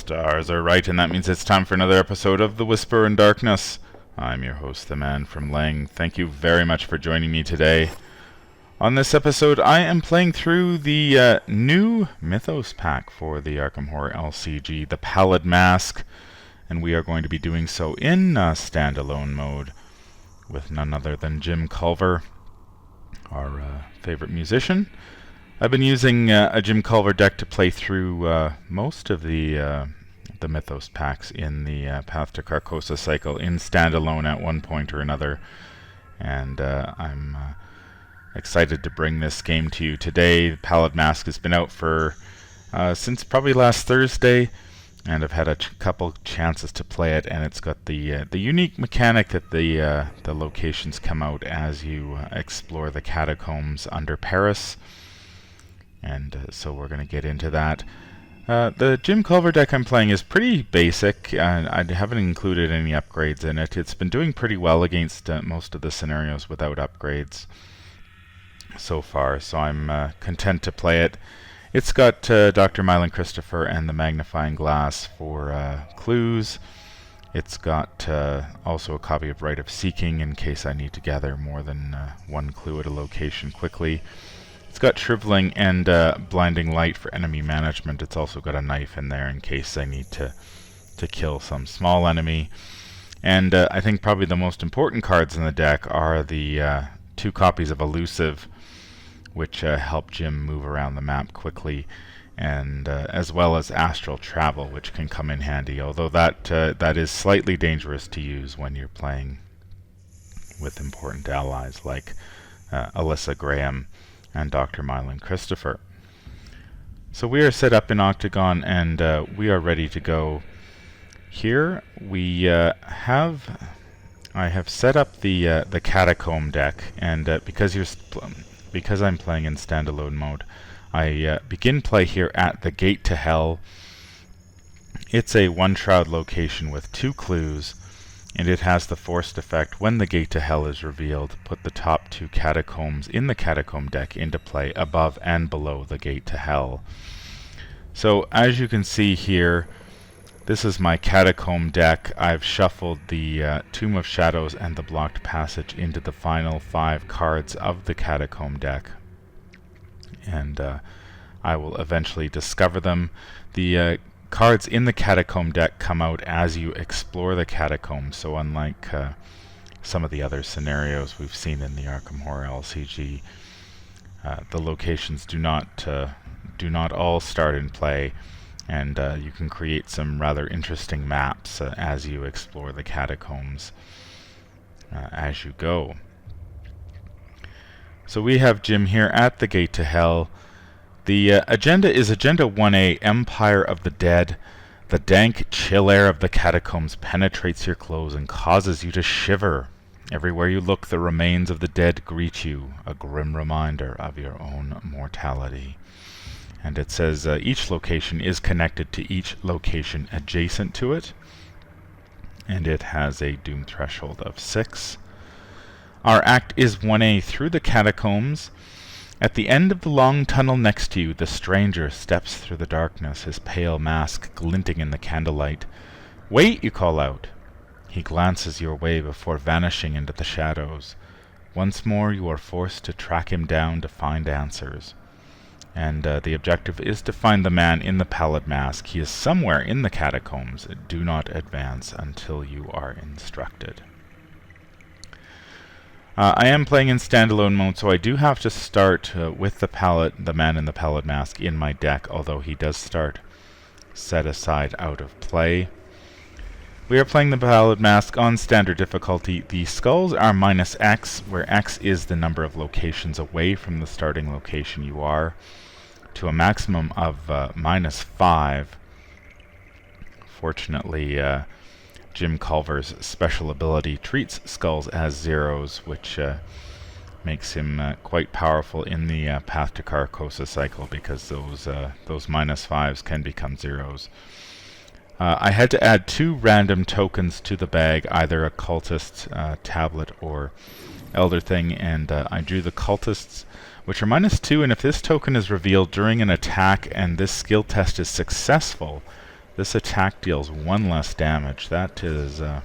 stars are right, and that means it's time for another episode of The Whisper in Darkness. I'm your host, the man from Lang. Thank you very much for joining me today. On this episode, I am playing through the new Mythos pack for the Arkham Horror LCG, the Pallid Mask, and we are going to be doing so in standalone mode with none other than Jim Culver, our favorite musician. I've been using a Jim Culver deck to play through most of the Mythos packs in the Path to Carcosa cycle in standalone at one point or another, and I'm excited to bring this game to you today. The Pallid Mask has been out for since probably last Thursday, and I've had a couple chances to play it, and it's got the unique mechanic that the locations come out as you explore the catacombs under Paris. And so we're going to get into that. The Jim Culver deck I'm playing is pretty basic. I haven't included any upgrades in it. It's been doing pretty well against most of the scenarios without upgrades so far, so I'm content to play it. It's got Dr. Mylan Christopher and the Magnifying Glass for clues. It's got also a copy of Rite of Seeking in case I need to gather more than one clue at a location quickly. It's got Shriveling and Blinding Light for enemy management. It's also got a knife in there in case I need to kill some small enemy. And I think probably the most important cards in the deck are the two copies of Elusive, which help Jim move around the map quickly, and as well as Astral Travel, which can come in handy, although that is slightly dangerous to use when you're playing with important allies like Alyssa Graham and Dr. Mylan Christopher. So we are set up in Octagon, and we are ready to go. Here we I have set up the Catacomb deck, and because I'm playing in standalone mode, I begin play here at the Gate to Hell. It's a one shroud location with two clues, and it has the forced effect: when the Gate to Hell is revealed, put the top two catacombs in the Catacomb deck into play above and below the Gate to Hell. So as you can see here, this is my Catacomb deck. I've shuffled the Tomb of Shadows and the Blocked Passage into the final 5 cards of the Catacomb deck, and I will eventually discover them. The cards in the Catacomb deck come out as you explore the catacombs, so unlike some of the other scenarios we've seen in the Arkham Horror LCG, the locations do not all start in play, and you can create some rather interesting maps as you explore the catacombs as you go. So we have Jim here at the Gate to Hell. The agenda is Agenda 1A, Empire of the Dead. The dank, chill air of the catacombs penetrates your clothes and causes you to shiver. Everywhere you look, the remains of the dead greet you, a grim reminder of your own mortality. And it says each location is connected to each location adjacent to it, and it has a doom threshold of 6. Our act is 1A, through the catacombs. At the end of the long tunnel next to you, the stranger steps through the darkness, his pale mask glinting in the candlelight. "Wait!" you call out. He glances your way before vanishing into the shadows. Once more you are forced to track him down to find answers. And the objective is to find the man in the Pallid Mask. He is somewhere in the catacombs. Do not advance until you are instructed. I am playing in standalone mode, so I do have to start with the man in the Pallid Mask in my deck, although he does start set aside out of play. We are playing the Pallid Mask on standard difficulty. The skulls are -X, where X is the number of locations away from the starting location you are, to a maximum of -5. Fortunately, Jim Culver's special ability treats skulls as zeros, which makes him quite powerful in the Path to Carcosa cycle, because those -5s can become zeros. I had to add 2 random tokens to the bag, either a cultist tablet or Elder Thing, and I drew the cultists, which are -2, and if this token is revealed during an attack and this skill test is successful, This attack deals 1 less damage. That is that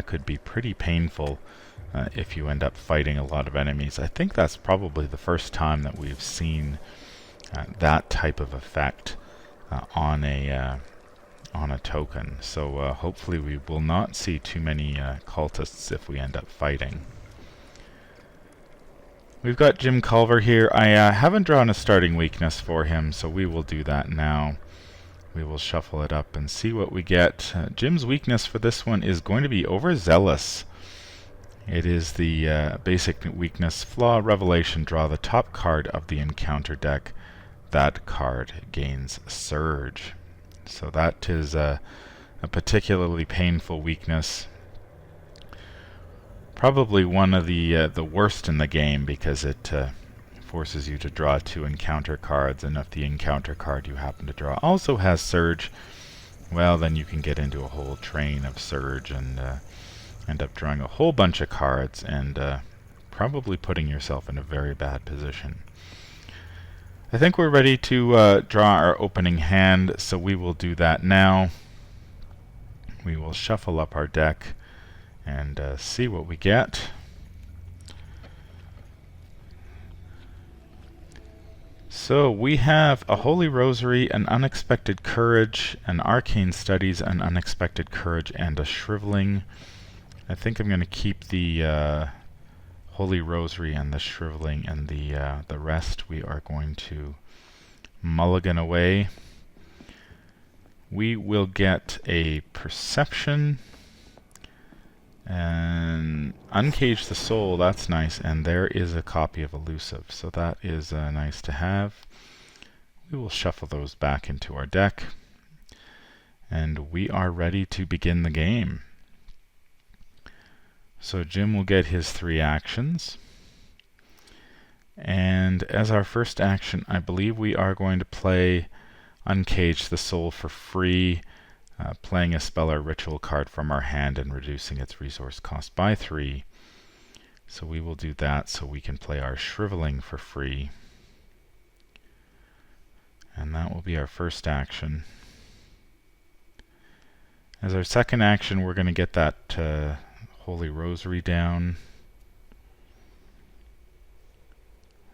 could be pretty painful if you end up fighting a lot of enemies. I think that's probably the first time that we've seen that type of effect on a token. So hopefully we will not see too many cultists if we end up fighting. We've got Jim Culver here. I haven't drawn a starting weakness for him, so we will do that now. We will shuffle it up and see what we get. Jim's weakness for this one is going to be overzealous. It is the basic weakness. Flaw Revelation. Draw the top card of the encounter deck. That card gains Surge. So that is a particularly painful weakness. Probably one of the worst in the game, because it forces you to draw 2 encounter cards, and if the encounter card you happen to draw also has Surge, well, then you can get into a whole train of Surge and end up drawing a whole bunch of cards and probably putting yourself in a very bad position. I think we're ready to draw our opening hand, so we will do that now. We will shuffle up our deck and see what we get. So we have a Holy Rosary, an Unexpected Courage, an Arcane Studies, an Unexpected Courage, and a Shriveling. I think I'm going to keep the Holy Rosary and the Shriveling, and the rest we are going to mulligan away. We will get a Perception and Uncage the Soul. That's nice, and there is a copy of Elusive, so that is nice to have. We will shuffle those back into our deck, and we are ready to begin the game. So Jim will get his 3 actions, and as our first action, I believe we are going to play Uncage the Soul for free, playing a spell or ritual card from our hand and reducing its resource cost by 3. So we will do that so we can play our Shriveling for free. And that will be our first action. As our second action, we're going to get that Holy Rosary down.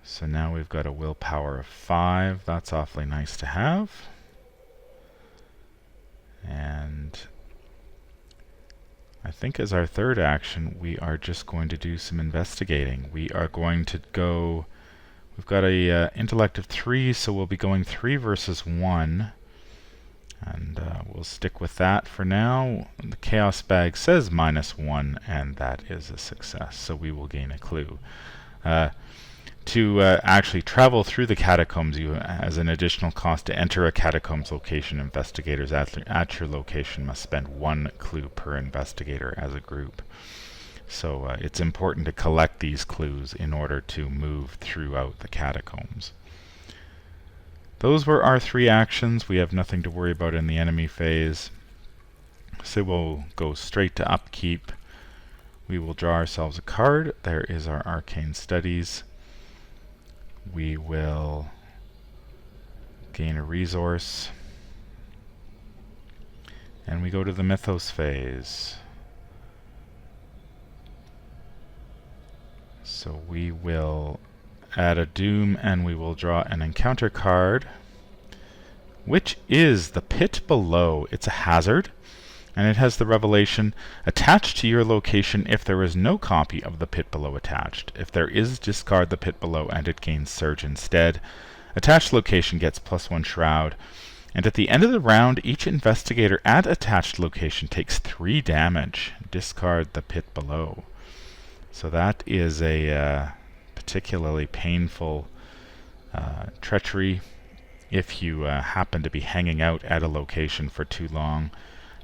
So now we've got a willpower of 5. That's awfully nice to have. And I think as our third action, we are just going to do some investigating. We are going to go... We've got a intellect of 3, so we'll be going 3 versus 1. And we'll stick with that for now. The Chaos Bag says -1, and that is a success, so we will gain a clue. To actually travel through the catacombs, you, as an additional cost to enter a catacombs location, investigators at your location must spend 1 clue per investigator as a group. So it's important to collect these clues in order to move throughout the catacombs. Those were our 3 actions. We have nothing to worry about in the enemy phase. So we'll go straight to Upkeep. We will draw ourselves a card. There is our Arcane Studies. We will gain a resource. And we go to the Mythos phase. So we will add a Doom, and we will draw an encounter card, which is the Pit Below. It's a hazard, and it has the revelation: attached to your location if there is no copy of the Pit Below attached. If there is, discard the Pit Below and it gains Surge instead. Attached location gets +1 Shroud. And at the end of the round, each investigator at attached location takes 3 damage. Discard the Pit Below. So that is a particularly painful treachery if you happen to be hanging out at a location for too long.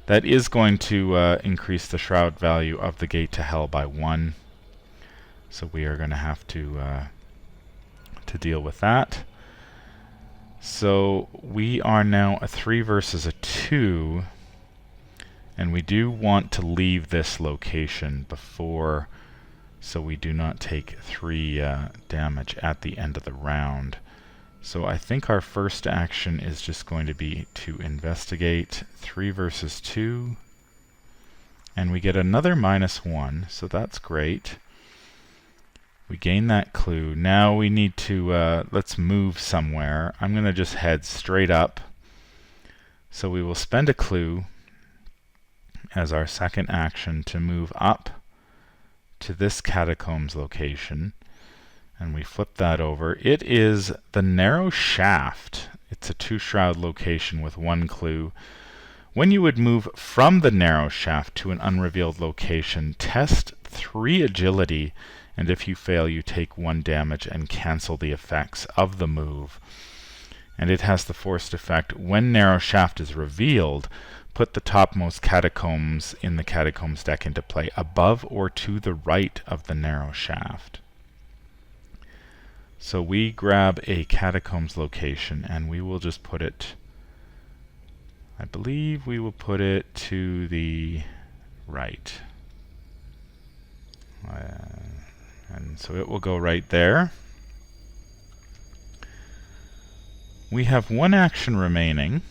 That is going to increase the Shroud value of the Gate to Hell by 1. So we are going to have to deal with that. So we are now a 3 versus a 2, and we do want to leave this location before, so we do not take 3 damage at the end of the round. So I think our first action is just going to be to investigate 3 versus 2. And we get another -1, so that's great. We gain that clue. Now we need to, let's move somewhere. I'm going to just head straight up. So we will spend a clue as our second action to move up to this Catacombs location. And we flip that over. It is the Narrow Shaft. It's a 2-shroud location with 1 clue. When you would move from the Narrow Shaft to an unrevealed location, test 3 agility, and if you fail, you take 1 damage and cancel the effects of the move. And it has the forced effect: when Narrow Shaft is revealed, put the topmost catacombs in the Catacombs deck into play above or to the right of the Narrow Shaft. So we grab a Catacombs location and we will just put it, I believe we will put it to the right. And so it will go right there. We have 1 action remaining.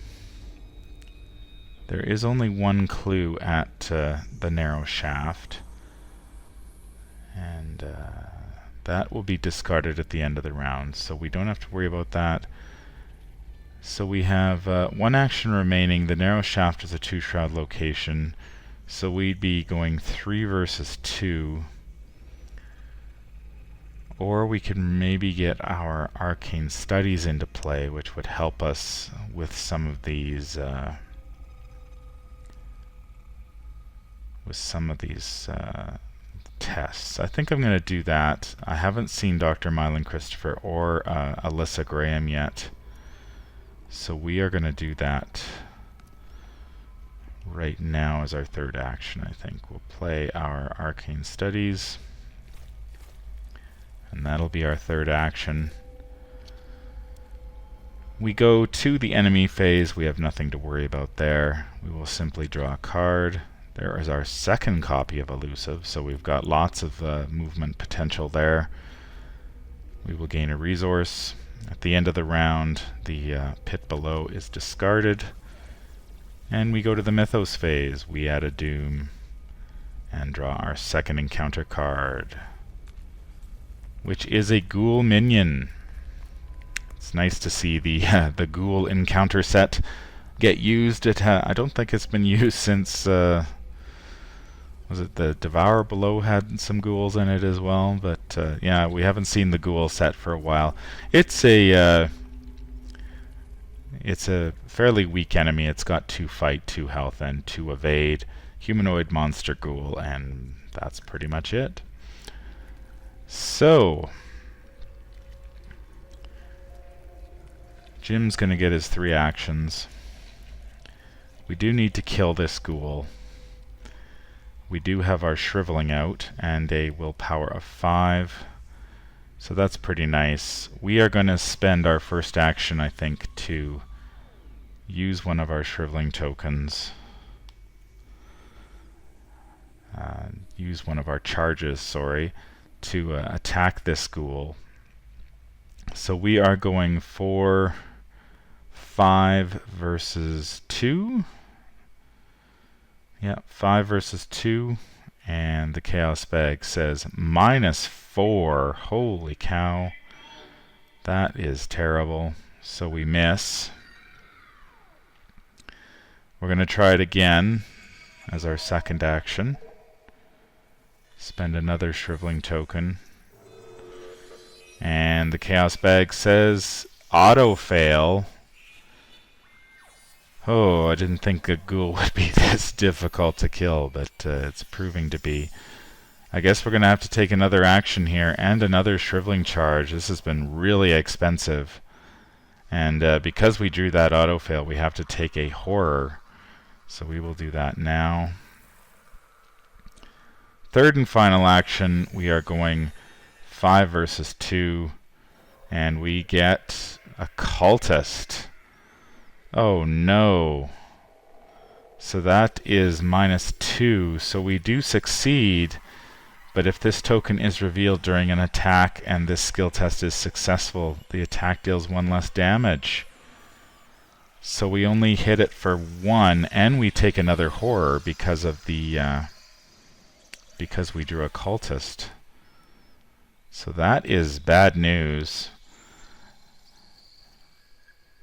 There is only 1 clue at the Narrow Shaft. And that will be discarded at the end of the round, so we don't have to worry about that. So we have 1 action remaining. The Narrow Shaft is a 2-shroud location, so we'd be going 3 versus 2. Or we could maybe get our Arcane Studies into play, which would help us with some of these tests. I think I'm going to do that. I haven't seen Dr. Mylan Christopher or Alyssa Graham yet, so we are going to do that right now as our third action. I think we'll play our Arcane Studies, and that'll be our third action. We go to the enemy phase. We have nothing to worry about there. We will simply draw a card. There is our second copy of Elusive, so we've got lots of movement potential there. We will gain a resource. At the end of the round, the pit below is discarded, and we go to the Mythos phase. We add a Doom and draw our second encounter card, which is a Ghoul minion. It's nice to see the Ghoul encounter set get used. I don't think it's been used since was it the Devour Below had some ghouls in it as well, but yeah, we haven't seen the Ghoul set for a while. It's a fairly weak enemy. It's got 2 fight, 2 health, and 2 evade. Humanoid monster Ghoul, and that's pretty much it. So Jim's gonna get his 3 actions. We do need to kill this Ghoul. We do have our Shriveling out and a willpower of 5, so that's pretty nice. We are going to spend our first action, I think, to use one of our Shriveling tokens. Use one of our charges, sorry, to attack this Ghoul. So we are going for 5 versus 2. Yeah, 5 versus 2, and the Chaos Bag says -4. Holy cow. That is terrible. So we miss. We're going to try it again as our second action. Spend another Shriveling token. And the Chaos Bag says auto fail. Oh, I didn't think a Ghoul would be this difficult to kill, but it's proving to be. I guess we're going to have to take another action here and another Shriveling charge. This has been really expensive. And because we drew that autofail, we have to take a Horror. So we will do that now. Third and final action, we are going 5 versus 2, and we get a Cultist. Oh no. So that is -2, so we do succeed, but if this token is revealed during an attack and this skill test is successful, the attack deals 1 less damage. So we only hit it for 1, and we take another horror because of the because we drew a cultist. So that is bad news.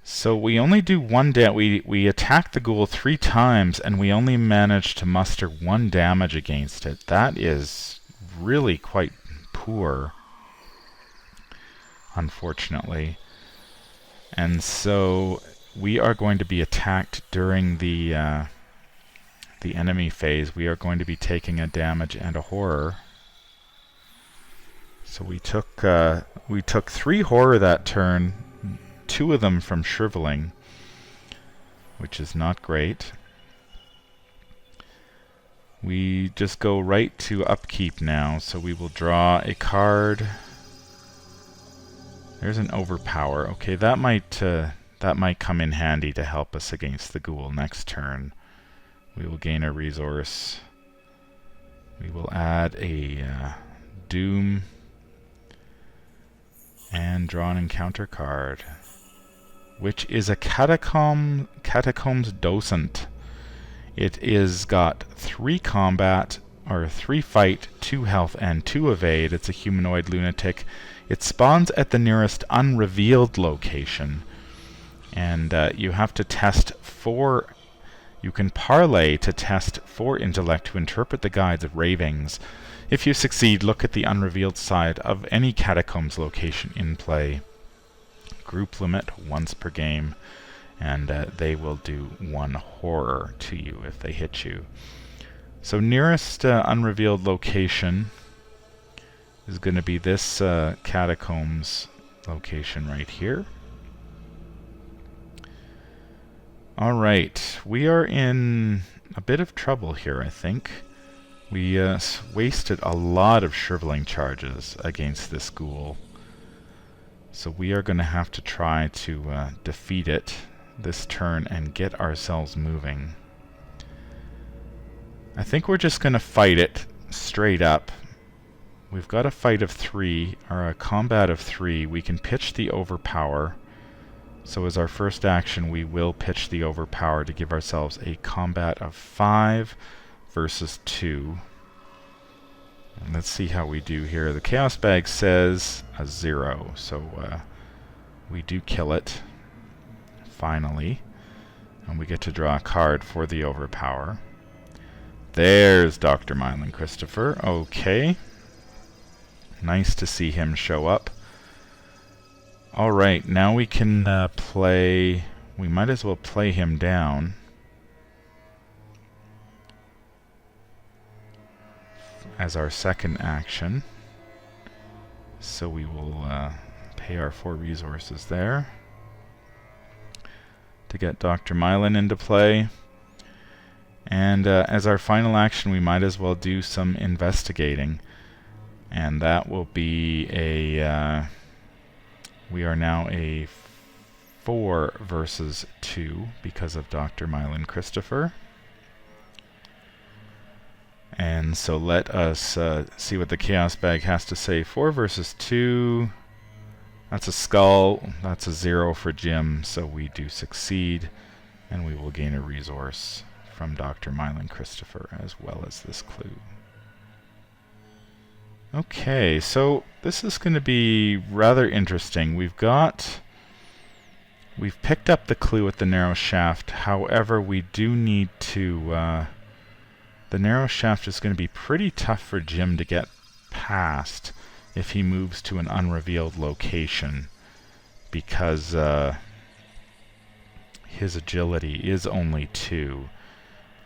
So we only do 1 damage. We attack the ghoul 3 times, and we only manage to muster 1 damage against it. That is really quite poor, unfortunately. And so we are going to be attacked during the enemy phase. We are going to be taking a damage and a horror. So we took 3 horror that turn, 2 of them from shriveling, which is not great. We just go right to upkeep now, so we will draw a card. There's an overpower. Okay, that might come in handy to help us against the ghoul next turn. We will gain a resource. We will add a doom and draw an encounter card, which is a Catacombs Dosent. It is got 3 combat, or 3 fight, 2 health, and 2 evade. It's a humanoid lunatic. It spawns at the nearest unrevealed location, and you have to test 4. You can parlay to test 4 intellect to interpret the guide's ravings. If you succeed, look at the unrevealed side of any catacombs location in play. Group limit once per game, and they will do 1 horror to you if they hit you. So nearest unrevealed location is going to be this catacombs location right here. Alright, we are in a bit of trouble here, I think. We wasted a lot of shriveling charges against this ghoul. So we are going to have to try to defeat it this turn and get ourselves moving. I think we're just going to fight it straight up. We've got a fight of 3, or a combat of 3. We can pitch the overpower. So as our first action, we will pitch the overpower to give ourselves a combat of 5 versus 2. And let's see how we do here. The Chaos Bag says a 0, so we do kill it, finally. And we get to draw a card for the overpower. There's Dr. Mylan Christopher. Okay. Nice to see him show up. Alright, now we can play... We might as well play him down. As our second action. So we will pay our 4 resources there to get Dr. Mylan into play. And as our final action, we might as well do some investigating. And that will be a... we are now a 4 versus 2 because of Dr. Mylan Christopher. And so let us see what the Chaos Bag has to say. 4 versus 2. That's a skull. That's a 0 for Jim, so we do succeed. And we will gain a resource from Dr. Mylan Christopher as well as this clue. Okay, so this is going to be rather interesting. We've picked up the clue at the narrow shaft. However, we do need to... the narrow shaft is going to be pretty tough for Jim to get past if he moves to an unrevealed location, because his agility is only 2,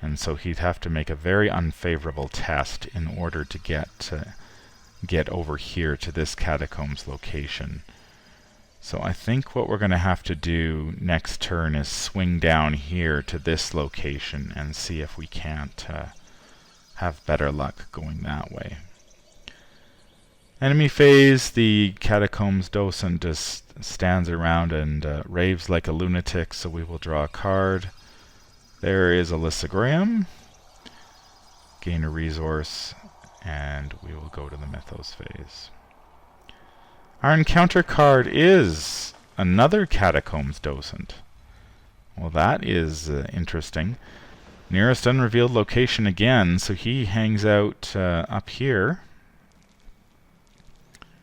and so he'd have to make a very unfavorable test in order to get over here to this catacombs location. So I think what we're going to have to do next turn is swing down here to this location and see if we can't have better luck going that way. Enemy phase, the Catacombs Dosent just stands around and raves like a lunatic, so we will draw a card. There is a lissogram. Gain a resource. and we will go to the Mythos phase. Our encounter card is another Catacombs Dosent. Well, that is interesting. Nearest unrevealed location again, so he hangs out up here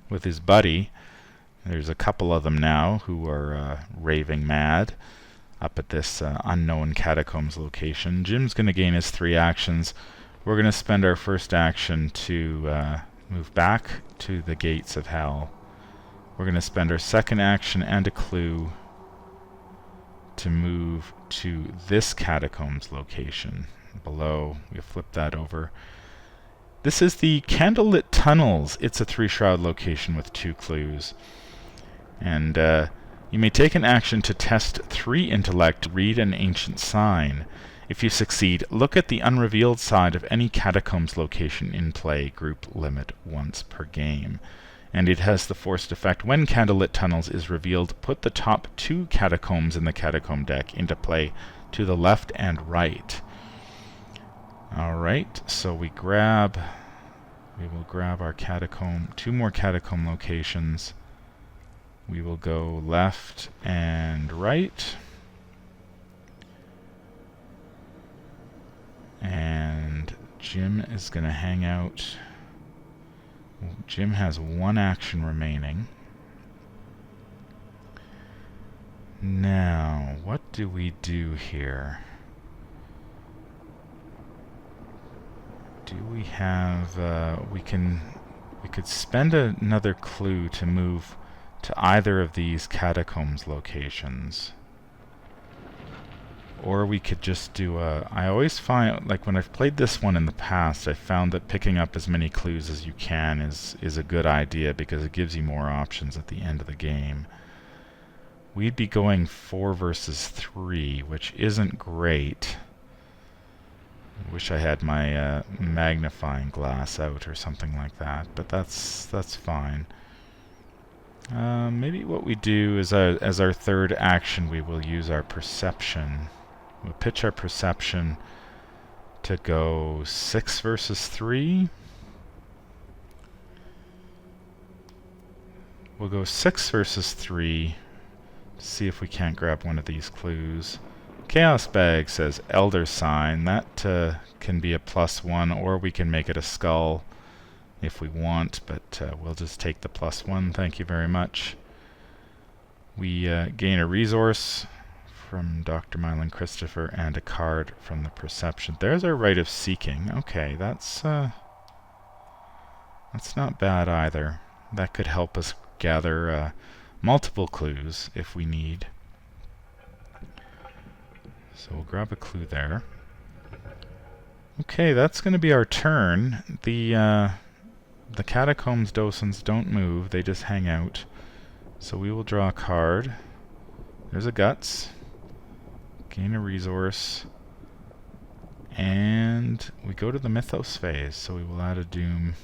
with his buddy. There's a couple of them now who are raving mad up at this unknown Catacombs location. Jim's going to gain his 3 actions. We're going to spend our first action to move back to the gates of hell. We're going to spend our second action and a clue to move to this Catacombs location below. We flip that over. This is the Candlelit Tunnels. It's a 3-shroud location with 2 clues. And you may take an action to test 3 intellect, read an ancient sign. If you succeed, look at the unrevealed side of any Catacombs location in play, group limit once per game. And it has the forced effect: when Candlelit Tunnels is revealed, put the top 2 catacombs in the catacomb deck into play to the left and right. Alright, so we will grab our catacomb, 2 more catacomb locations. We will go left and right. And Jim is going to hang out. Jim has 1 action remaining. Now, what do we do here? Do we have... we could spend another clue to move to either of these catacombs locations. Or we could just do a... I always find, like when I've played this one in the past, I found that picking up as many clues as you can is a good idea, because it gives you more options at the end of the game. We'd be going 4 versus 3, which isn't great. I wish I had my magnifying glass out or something like that, but that's fine. Maybe what we do is as our third action, we will use our perception. We'll pitch our perception to go 6 versus 3. We'll go 6 versus 3 to see if we can't grab one of these clues. Chaos Bag says Elder Sign. That can be a +1, or we can make it a skull if we want, but we'll just take the +1. Thank you very much. We gain a resource from Dr. Mylan Christopher and a card from the Perception. There's our Rite of Seeking. Okay, that's not bad either. That could help us gather multiple clues if we need. So we'll grab a clue there. Okay, that's going to be our turn. The Catacombs Dosents don't move, they just hang out. So we will draw a card. There's a Guts. Gain a resource. And we go to the Mythos phase, so we will add a Doom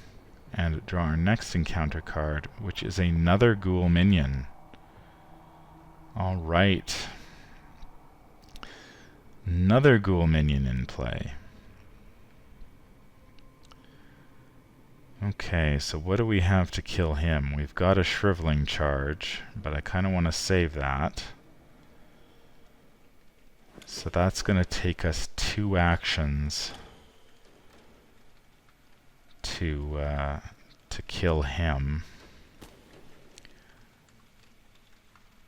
and draw our next encounter card, which is another Ghoul minion. Alright. Another Ghoul minion in play. Okay, so what do we have to kill him? We've got a Shriveling Charge, but I kind of want to save that. So that's going to take us 2 actions to kill him,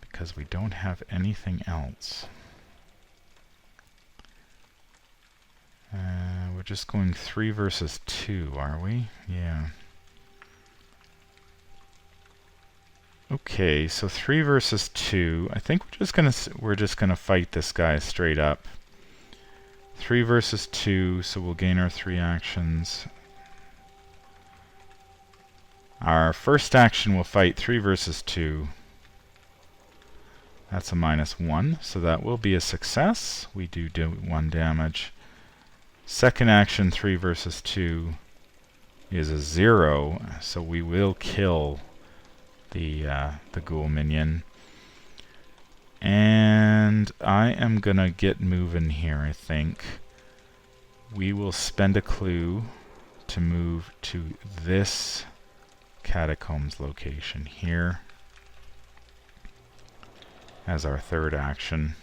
because we don't have anything else. We're just going 3 versus 2, are we? Yeah. Okay, so 3 versus 2. I think we're just gonna fight this guy straight up. 3 versus 2, so we'll gain our 3 actions. Our first action will fight 3 versus 2. That's a -1, so that will be a success. We do 1 damage. Second action, 3 versus 2, is a 0, so we will kill the Ghoul minion. And I am gonna get moving here, I think. We will spend a clue to move to this Catacombs location here as our third action.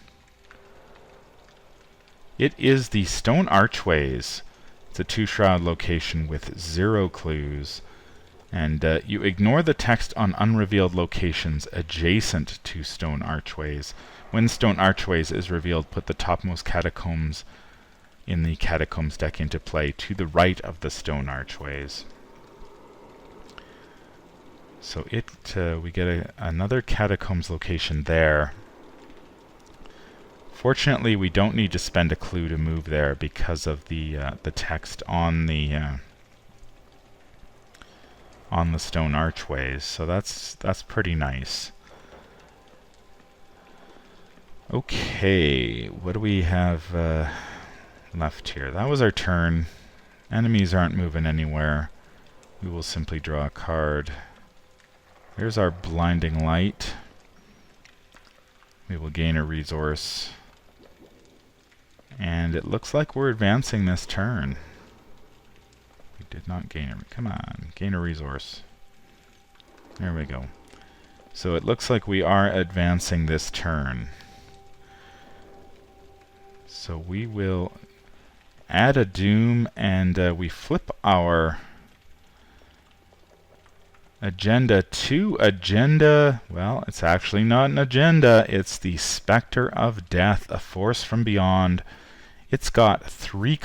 It is the Stone Archways. It's a 2-shroud location with 0 clues. And you ignore the text on unrevealed locations adjacent to Stone Archways. When Stone Archways is revealed, put the topmost catacombs in the Catacombs deck into play to the right of the Stone Archways. So we get another Catacombs location there. Fortunately, we don't need to spend a clue to move there because of the text on the Stone Archways. So that's pretty nice. Okay, what do we have left here? That was our turn. Enemies aren't moving anywhere. We will simply draw a card. There's our Blinding Light. We will gain a resource. And it looks like we're advancing this turn. We did not gain a... Come on, gain a resource. There we go. So it looks like we are advancing this turn. So we will add a Doom, and we flip our agenda to agenda. Well, it's actually not an agenda. It's the Spectre of Death, a force from beyond. It's got 3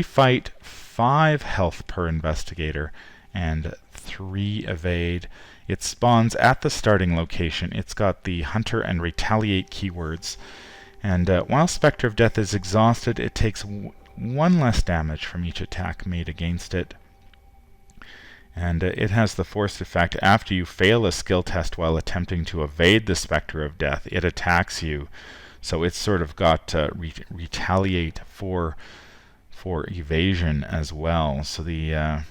fight, 5 health per investigator, and 3 evade. It spawns at the starting location. It's got the Hunter and Retaliate keywords. And while Spectre of Death is exhausted, it takes 1 less damage from each attack made against it. And it has the forced effect. After you fail a skill test while attempting to evade the Spectre of Death, it attacks you. So it's sort of got retaliate for evasion as well. So the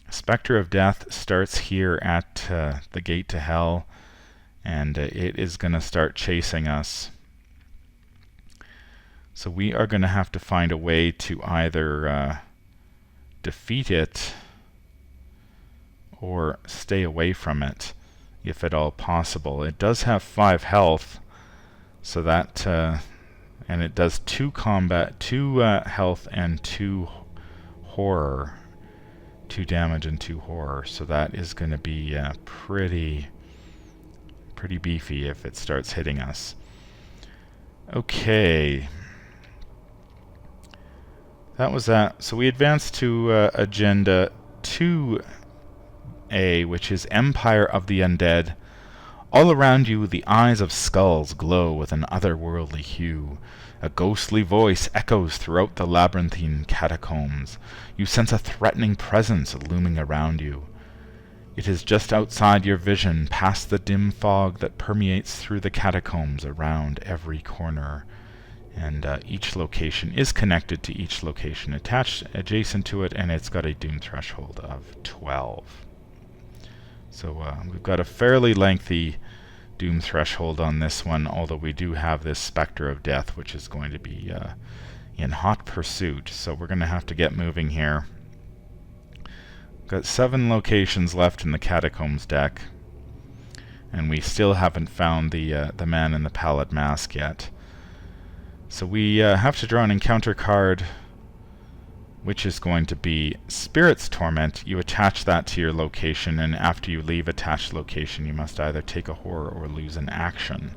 Spectre of Death starts here at the gate to hell, and it is going to start chasing us. So we are going to have to find a way to either defeat it or stay away from it, if at all possible. It does have 5 health, so that and it does 2 combat, 2 health and 2 horror, 2 damage and 2 horror. So that is going to be pretty beefy if it starts hitting us. Okay. That was that. So we advanced to agenda 2A, which is Empire of the Undead. All around you, the eyes of skulls glow with an otherworldly hue. A ghostly voice echoes throughout the labyrinthine catacombs. You sense a threatening presence looming around you. It is just outside your vision, past the dim fog that permeates through the catacombs around every corner. And each location is connected to each location attached adjacent to it, and it's got a doom threshold of 12. So we've got a fairly lengthy doom threshold on this one, although we do have this Spectre of Death, which is going to be in hot pursuit. So we're going to have to get moving here. Got 7 locations left in the Catacombs deck, and we still haven't found the man in the Pallid mask yet. So we have to draw an encounter card, which is going to be Spirit's Torment. You attach that to your location, and after you leave attached location, you must either take a horror or lose an action.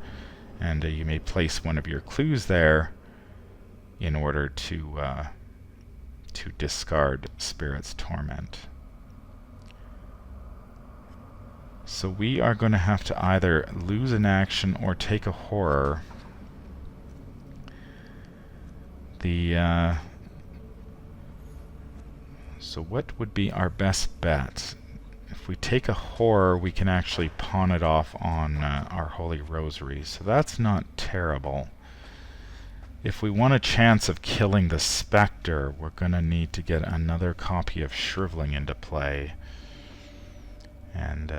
And you may place one of your clues there in order to discard Spirit's Torment. So we are going to have to either lose an action or take a horror. So what would be our best bet? If we take a horror, we can actually pawn it off on our Holy Rosary, so that's not terrible. If we want a chance of killing the Spectre, we're going to need to get another copy of Shriveling into play. And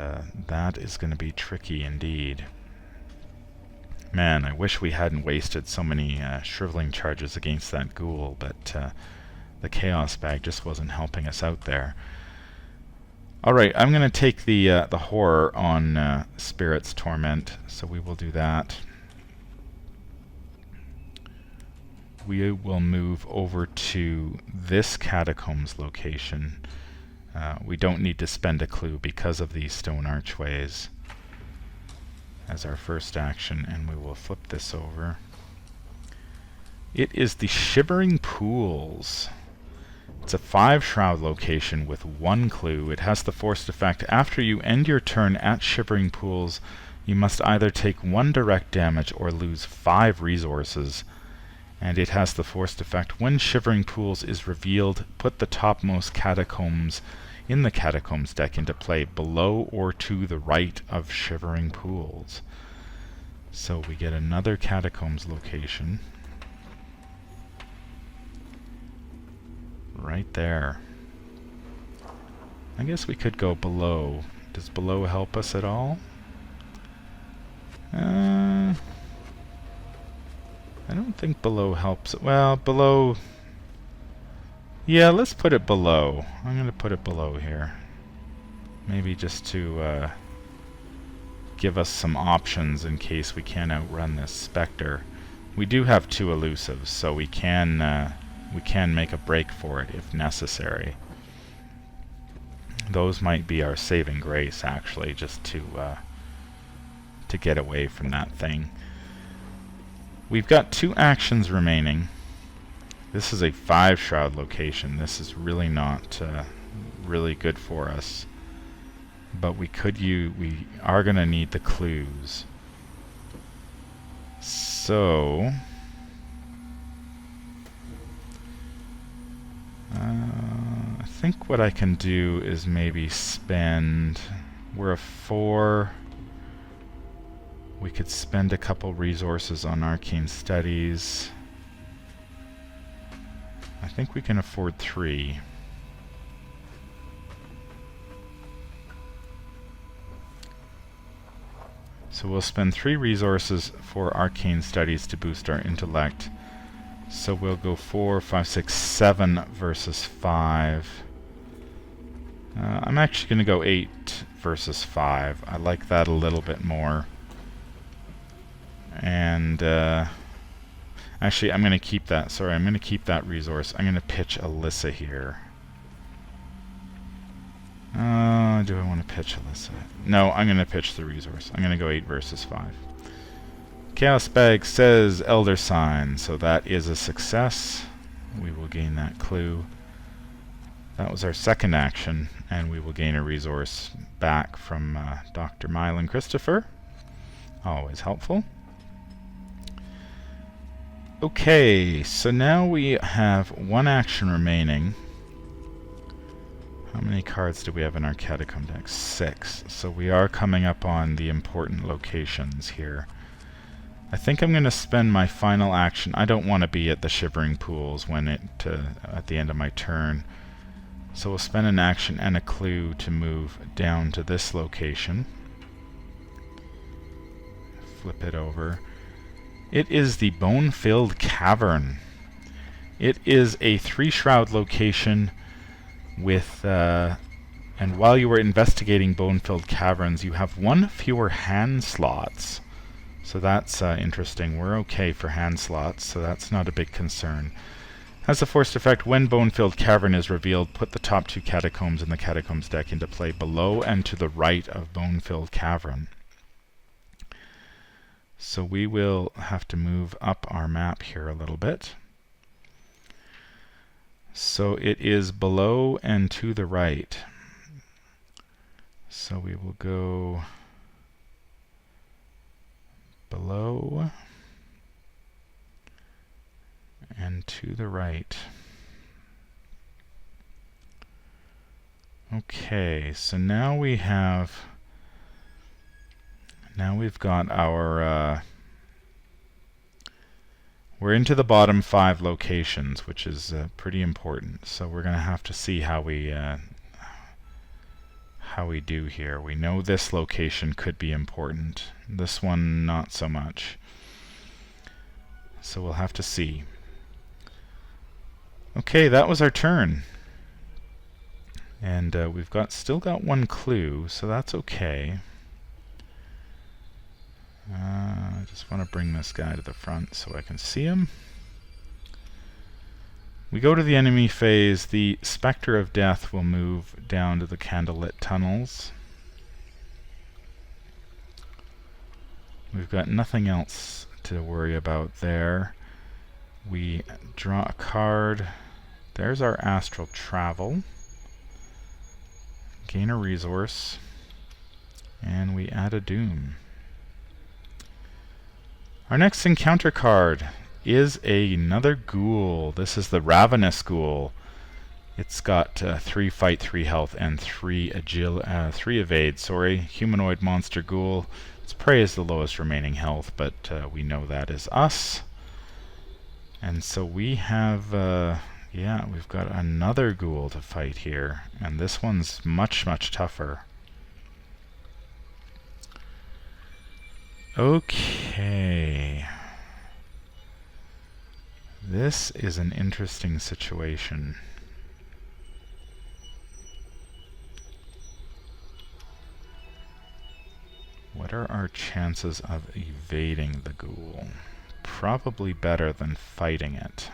that is going to be tricky indeed. Man, I wish we hadn't wasted so many Shriveling charges against that Ghoul, but The Chaos Bag just wasn't helping us out there. Alright, I'm going to take the horror on Spirit's Torment, so we will do that. We will move over to this Catacombs location. We don't need to spend a clue because of these stone archways as our first action, and we will flip this over. It is the Shivering Pools. It's a 5 shroud location with 1 clue. It has the forced effect: after you end your turn at Shivering Pools, you must either take 1 direct damage or lose 5 resources. And it has the forced effect: when Shivering Pools is revealed, put the topmost catacombs in the Catacombs deck into play below or to the right of Shivering Pools. So we get another Catacombs location. Right there. I guess we could go below. Does below help us at all? I don't think below helps. Well, below... Yeah, let's put it below. I'm going to put it below here. Maybe just to give us some options in case we can't outrun this Spectre. We do have 2 elusives, so we can make a break for it if necessary. Those might be our saving grace, actually, just to get away from that thing. We've got 2 actions remaining. This is a 5 shroud location. This is really not really good for us. But we are going to need the clues. So I think what I can do is maybe spend... We're a 4. We could spend a couple resources on Arcane Studies. I think we can afford 3. So we'll spend 3 resources for Arcane Studies to boost our intellect. So we'll go 4, 5, 6, 7 versus 5. I'm actually going to go 8 versus 5. I like that a little bit more. And actually, I'm going to keep that. Sorry, I'm going to keep that resource. I'm going to pitch Alyssa here. Do I want to pitch Alyssa? No, I'm going to pitch the resource. I'm going to go 8 versus 5. Chaos Bag says Elder Sign, so that is a success. We will gain that clue. That was our second action, and we will gain a resource back from Dr. Mylan Christopher. Always helpful. Okay, so now we have 1 action remaining. How many cards do we have in our Catacomb deck? 6. So we are coming up on the important locations here. I think I'm going to spend my final action. I don't want to be at the Shivering Pools when at the end of my turn. So we'll spend an action and a clue to move down to this location. Flip it over. It is the Bone-Filled Cavern. It is a 3 shroud location with and while you are investigating Bone-Filled Caverns, you have 1 fewer hand slots. So that's interesting. We're okay for hand slots, so that's not a big concern. Has the forced effect: when Bone-Filled Cavern is revealed, put the top 2 catacombs in the Catacombs deck into play below and to the right of Bone-Filled Cavern. So we will have to move up our map here a little bit. So it is below and to the right. So we will go below and to the right. Okay, so now we've got our we're into the bottom 5 locations, which is pretty important. So we're going to have to see how we do here. We know this location could be important. This one, not so much. So we'll have to see. Okay, that was our turn. And we've still got one clue, so that's okay. I just want to bring this guy to the front so I can see him. We go to the enemy phase. The Spectre of Death will move down to the candlelit tunnels. We've got nothing else to worry about there. We draw a card. There's our Astral Travel. Gain a resource. And we add a Doom. Our next encounter card is another Ghoul. This is the Ravenous Ghoul. It's got 3 fight, 3 health, and 3 evade. Humanoid monster Ghoul. Its prey is the lowest remaining health, but we know that is us. And so we have, we've got another Ghoul to fight here, and this one's much, much tougher. Okay. This is an interesting situation. What are our chances of evading the Ghoul? Probably better than fighting it.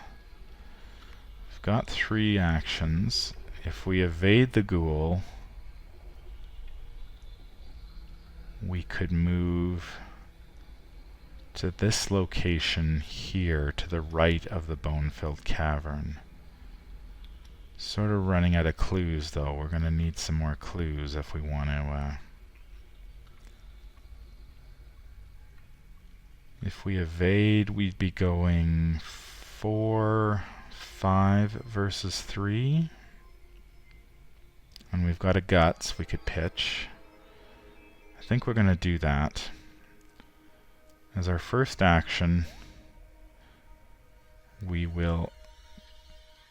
We've got 3 actions. If we evade the Ghoul, we could move to this location here, to the right of the bone-filled cavern. Sort of running out of clues, though. We're going to need some more clues if we want to... If we evade, we'd be going 4, 5 versus 3. And we've got a Guts we could pitch. I think we're going to do that. As our first action, we will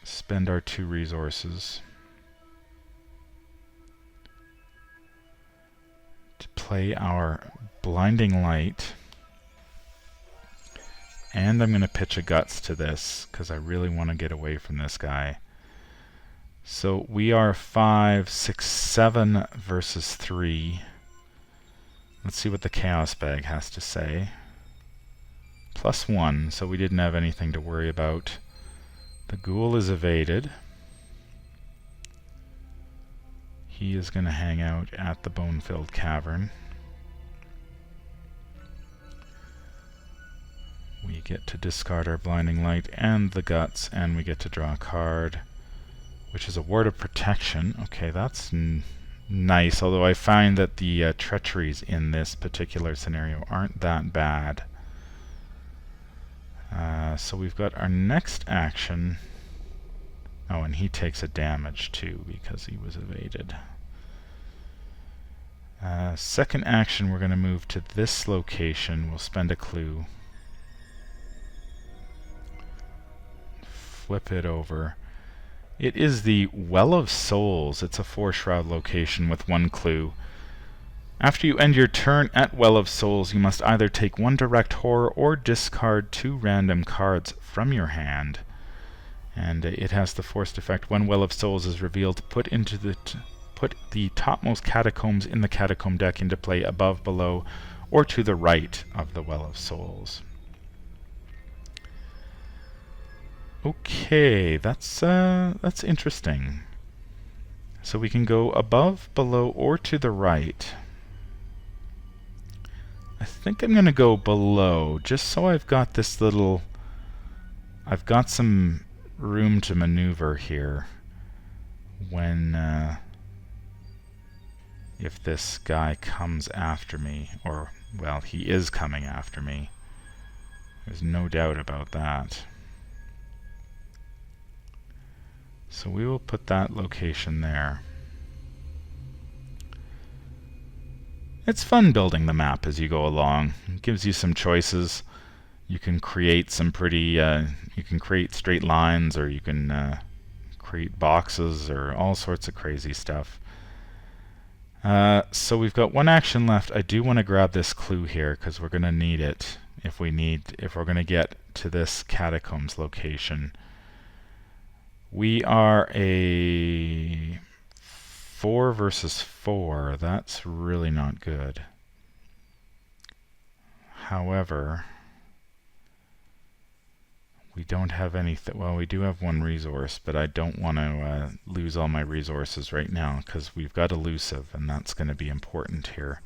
spend our 2 resources to play our Blinding Light. And I'm going to pitch a Guts to this, because I really want to get away from this guy. So we are 5, 6, 7 versus 3. Let's see what the Chaos Bag has to say. +1, so we didn't have anything to worry about. The Ghoul is evaded. He is going to hang out at the bone-filled cavern. We get to discard our Blinding Light and the Guts, and we get to draw a card, which is a Ward of Protection. Okay, that's nice, although I find that the treacheries in this particular scenario aren't that bad. So we've got our next action. Oh, and he takes a damage too because he was evaded. Second action, we're going to move to this location. We'll spend a clue. Flip it over. It is the Well of Souls. It's a 4-shroud location with 1 clue. After you end your turn at Well of Souls, you must either take 1 direct horror or discard 2 random cards from your hand. And it has the forced effect: when Well of Souls is revealed, put the topmost catacombs in the catacomb deck into play above, below, or to the right of the Well of Souls. Okay, that's interesting. So we can go above, below, or to the right. I think I'm going to go below, just so I've got this little... I've got some room to maneuver here when... if this guy comes after me, or, well, he is coming after me. There's no doubt about that. So we will put that location there. It's fun building the map as you go along. It gives you some choices. You can create some pretty, you can create straight lines, or you can create boxes, or all sorts of crazy stuff. So we've got 1 action left. I do want to grab this clue here, because we're going to need it if we're going to get to this catacombs location. We are a 4 versus 4. That's really not good. However, we don't have anything. Well, we do have one resource, but I don't want to lose all my resources right now because we've got elusive, and that's going to be important here.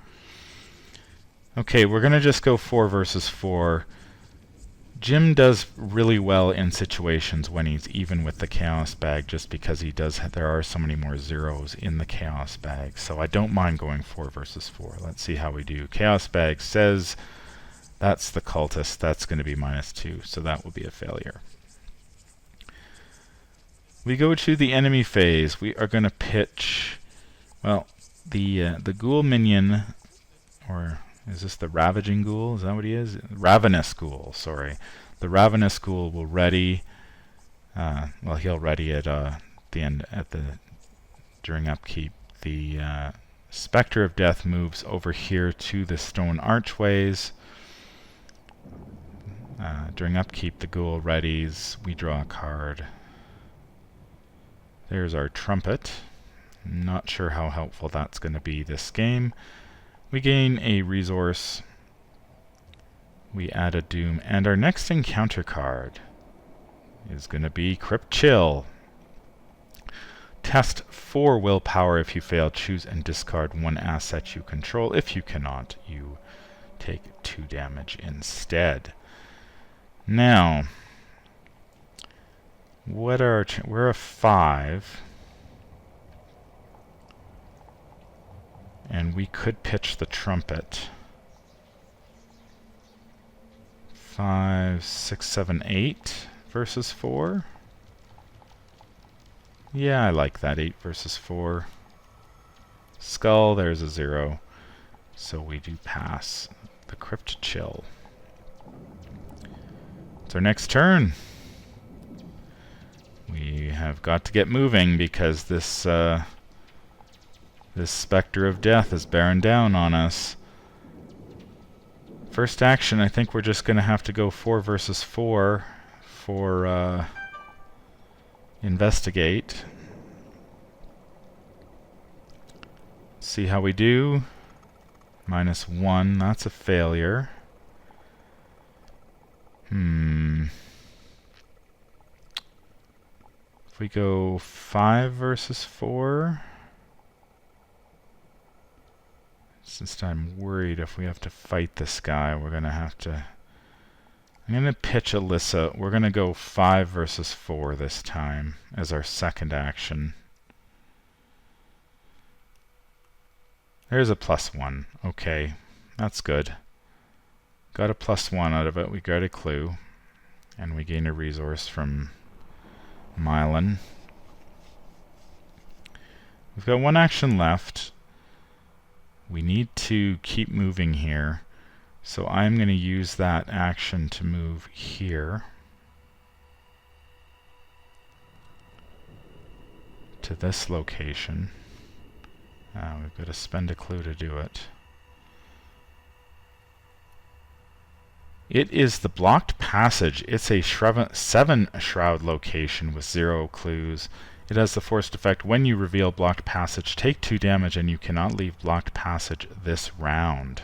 Okay, we're going to just go 4 versus 4. Jim does really well in situations when he's even with the Chaos Bag, just because there are so many more zeros in the Chaos Bag. So I don't mind going 4 versus 4. Let's see how we do. Chaos Bag says that's the cultist. That's going to be -2, so that will be a failure. We go to the enemy phase. We are going to pitch, well, the Ghoul minion, or is this the Ravaging Ghoul? Is that what he is? Ravenous Ghoul, sorry. The Ravenous Ghoul will ready, well, he'll ready it during upkeep. The Spectre of Death moves over here to the stone archways. During upkeep, the Ghoul readies. We draw a card. There's our Trumpet. Not sure how helpful that's going to be this game. We gain a resource. We add a Doom. And our next encounter card is going to be Crypt Chill. Test 4 willpower. If you fail, choose and discard 1 asset you control. If you cannot, you take 2 damage instead. Now, what are we're a 5, and we could pitch the Trumpet. 5, 6, 7, 8 versus 4. Yeah, I like that. 8 versus 4. Skull, there's a 0, so we do pass the Crypt Chill. It's our next turn. We have got to get moving because this Spectre of Death is bearing down on us. First action, I think we're just going to have to go 4 versus 4 for Investigate. See how we do. -1, that's a failure. If we go 5 versus 4, since I'm worried if we have to fight this guy, we're going to have to... I'm going to pitch Alyssa. We're going to go 5 versus 4 this time as our second action. There's a +1. Okay, that's good. Got a +1 out of it. We got a clue. And we gain a resource from Mylan. We've got 1 action left. We need to keep moving here. So I'm going to use that action to move here to this location. We've got to spend a clue to do it. It is the Blocked Passage. It's a 7 shroud location with 0 clues. It has the forced effect: when you reveal Blocked Passage, take 2 damage, and you cannot leave Blocked Passage this round.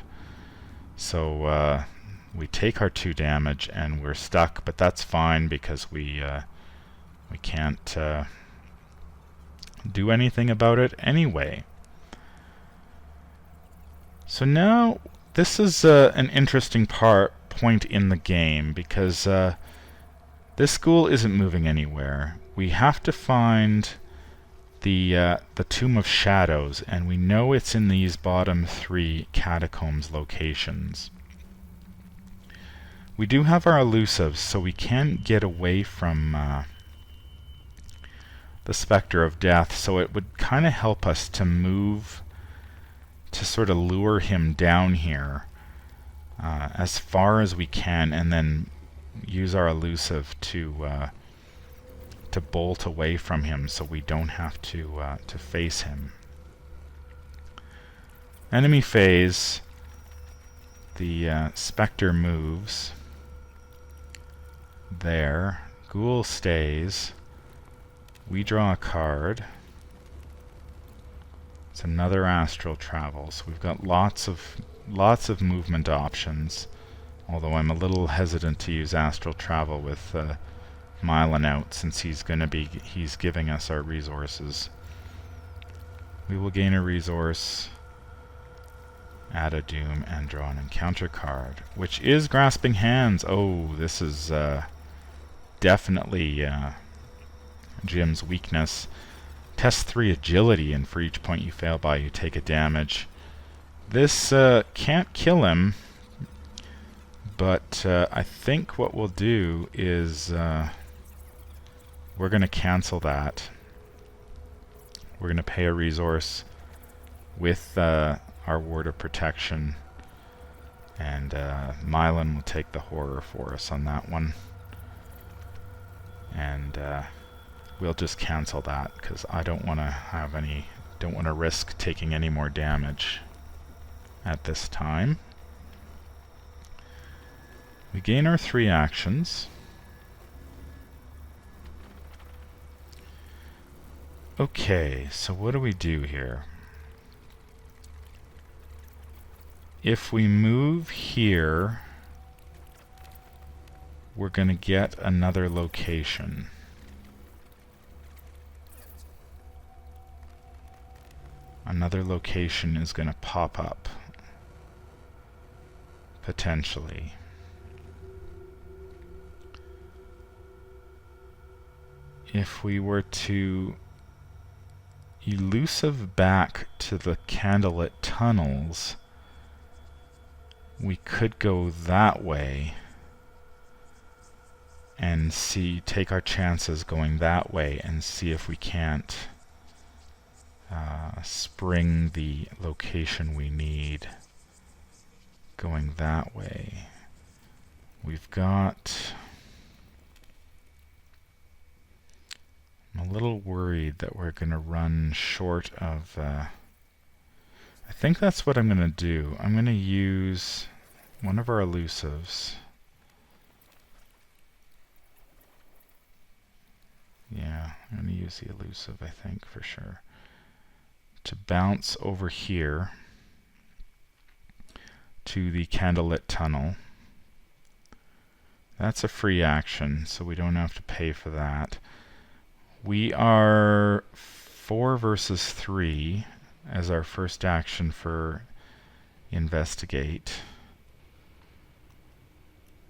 So we take our 2 damage and we're stuck, but that's fine because we can't do anything about it anyway. So now this is an interesting point in the game because this Ghoul isn't moving anywhere. We have to find the Tomb of Shadows, and we know it's in these bottom 3 catacombs locations. We do have our elusives, so we can get away from the Spectre of Death, so it would kind of help us to move to sort of lure him down here as far as we can, and then use our elusive to bolt away from him so we don't have to face him. Enemy phase. The Spectre moves there. Ghoul stays. We draw a card. It's another astral travel, so we've got lots of movement options. Although I'm a little hesitant to use astral travel with Mylan out, since he's giving us our resources. We will gain a resource, add a doom, and draw an encounter card, which is Grasping Hands. Oh, this is definitely Jim's weakness. Test 3 agility, and for each point you fail by, you take a damage. This can't kill him, but I think what we'll do is we're going to cancel that. We're going to pay a resource with our Ward of Protection, and Mylan will take the horror for us on that one. And we'll just cancel that because I don't want to risk taking any more damage at this time. We gain our 3 actions. Okay, so what do we do here? If we move here, we're going to get another location. Another location is going to pop up, potentially. If we were to elusive back to the Candlelit Tunnels, we could go that way and take our chances going that way and see if we can't spring the location we need going that way. We've got... I'm a little worried that we're going to run short of... I think that's what I'm going to do. I'm going to use one of our elusives. Yeah, I'm going to use the elusive, I think, for sure, to bounce over here to the Candlelit Tunnel. That's a free action, so we don't have to pay for that. We are 4 versus 3 as our first action for investigate.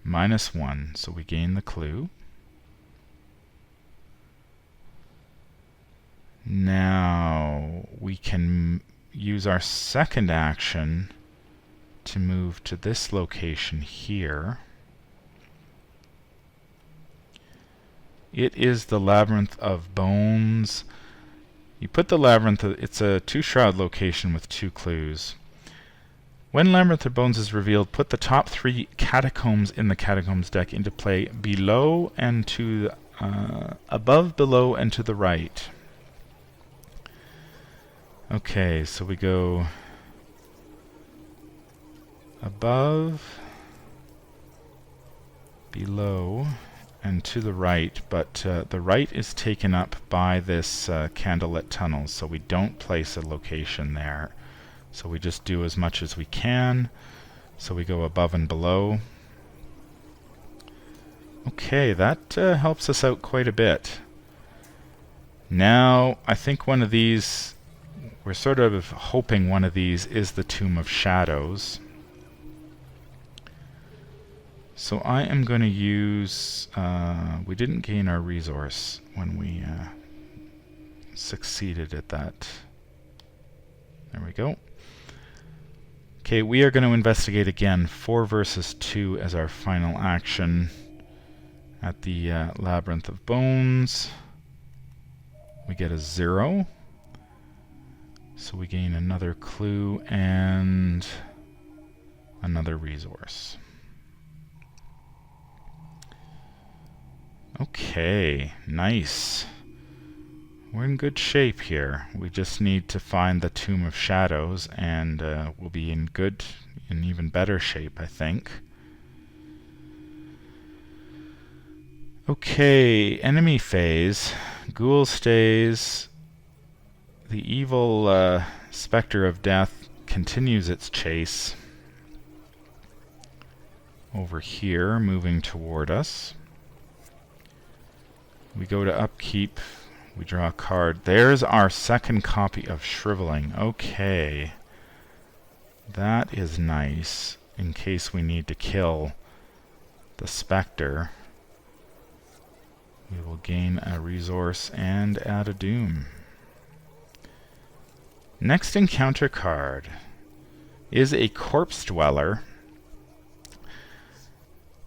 -1, so we gain the clue. Now we can use our second action to move to this location here. It is the Labyrinth of Bones. You put the Labyrinth, it's a 2-shroud location with 2 clues. When Labyrinth of Bones is revealed, put the top 3 catacombs in the Catacombs deck into play below and to above, below, and to the right. Okay, so we go above, below, and to the right, but the right is taken up by this Candlelit Tunnel, so we don't place a location there. So we just do as much as we can. So we go above and below. Okay, that helps us out quite a bit. Now, I think one of these, we're sort of hoping one of these is the Tomb of Shadows. So I am going to use... we didn't gain our resource when we succeeded at that. There we go. Okay, we are going to investigate again. 4 versus 2 as our final action at the Labyrinth of Bones. We get a 0. So we gain another clue and another resource. Okay, nice. We're in good shape here. We just need to find the Tomb of Shadows, and we'll be in even better shape, I think. Okay, enemy phase. Ghoul stays. The evil Spectre of Death continues its chase over here, moving toward us. We go to Upkeep. We draw a card. There's our second copy of Shriveling. Okay. That is nice, in case we need to kill the Spectre. We will gain a resource and add a Doom. Next encounter card is a Corpse Dweller.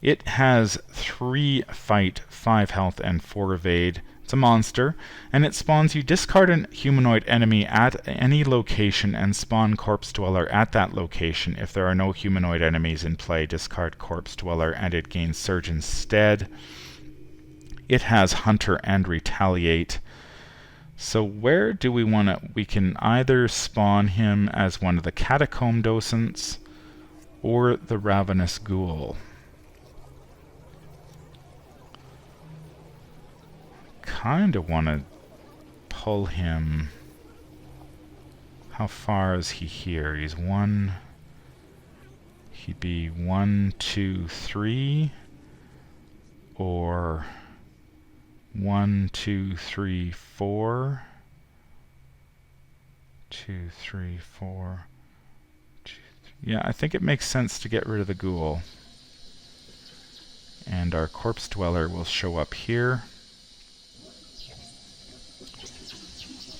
It has 3 fight, 5 health, and 4 evade. It's a monster, and it spawns you discard a humanoid enemy at any location and spawn Corpse Dweller at that location. If there are no humanoid enemies in play, discard Corpse Dweller and it gains Surge instead. It has Hunter and Retaliate. So where do we want to... We can either spawn him as one of the Catacombs Dosents or the Ravenous Ghoul. Kind of want to pull him. How far is he here? He's one. He'd be 1, 2, 3, or 1, 2, 3, 4. 2, 3, 4. 2, 3. Yeah, I think it makes sense to get rid of the Ghoul. And our Corpse Dweller will show up here.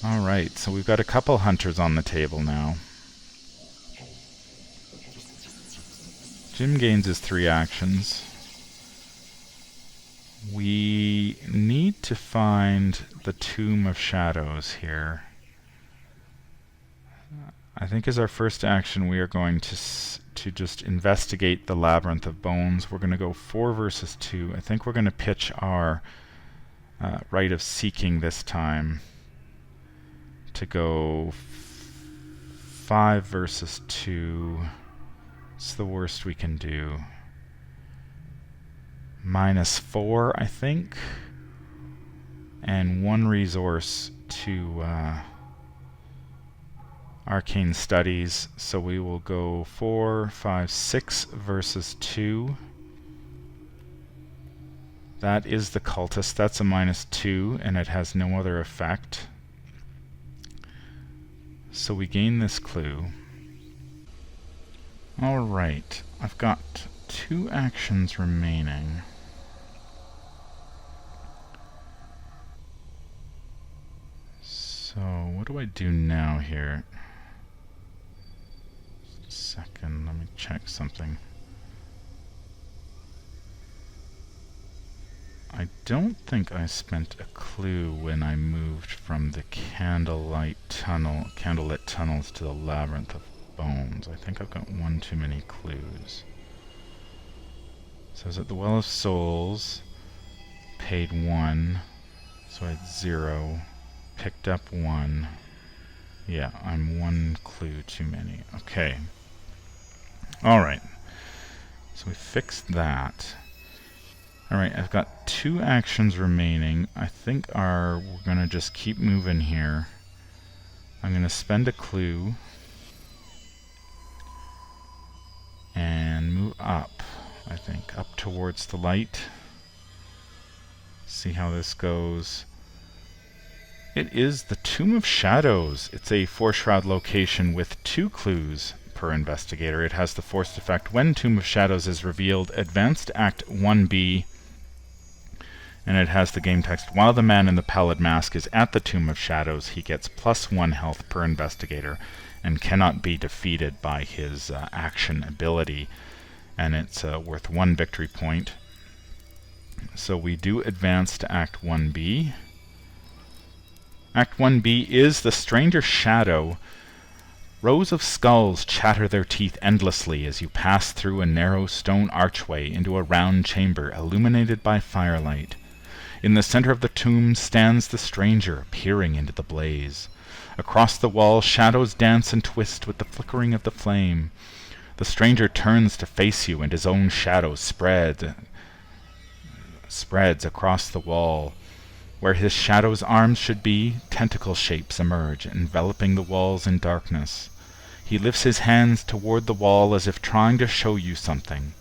Alright, so we've got a couple hunters on the table now. Jim gains his 3 actions. We need to find the Tomb of Shadows here. I think as our first action we are going to just investigate the Labyrinth of Bones. We're going to go 4 versus 2. I think we're going to pitch our Rite of Seeking this time to go 5 versus 2. It's the worst we can do. -4, I think. And 1 resource to Arcane Studies. So we will go 4, 5, 6 versus 2. That is the Cultist. That's a -2, and it has no other effect. So we gain this clue. Alright, I've got 2 actions remaining. So what do I do now here? Just a second, let me check something. I don't think I spent a clue when I moved from the candlelit tunnels to the Labyrinth of Bones. I think I've got 1 too many clues. So I was at the Well of Souls, paid 1, so I had 0, picked up 1. Yeah, I'm 1 clue too many. Okay. Alright. So we fixed that. Alright, I've got 2 actions remaining. I think we're going to just keep moving here. I'm going to spend a clue and move up, I think, up towards the light. See how this goes. It is the Tomb of Shadows. It's a 4-shroud location with 2 clues per investigator. It has the forced effect. When Tomb of Shadows is revealed, advance to Act 1B. And it has the game text, while the man in the pallid mask is at the Tomb of Shadows, he gets +1 health per investigator and cannot be defeated by his action ability. And it's worth 1 victory point. So we do advance to Act 1B. Act 1B is the Stranger Shadow. Rows of skulls chatter their teeth endlessly as you pass through a narrow stone archway into a round chamber illuminated by firelight. In the center of the tomb stands the stranger, peering into the blaze. Across the wall, shadows dance and twist with the flickering of the flame. The stranger turns to face you, and his own shadow spreads across the wall. Where his shadow's arms should be, tentacle shapes emerge, enveloping the walls in darkness. He lifts his hands toward the wall as if trying to show you something.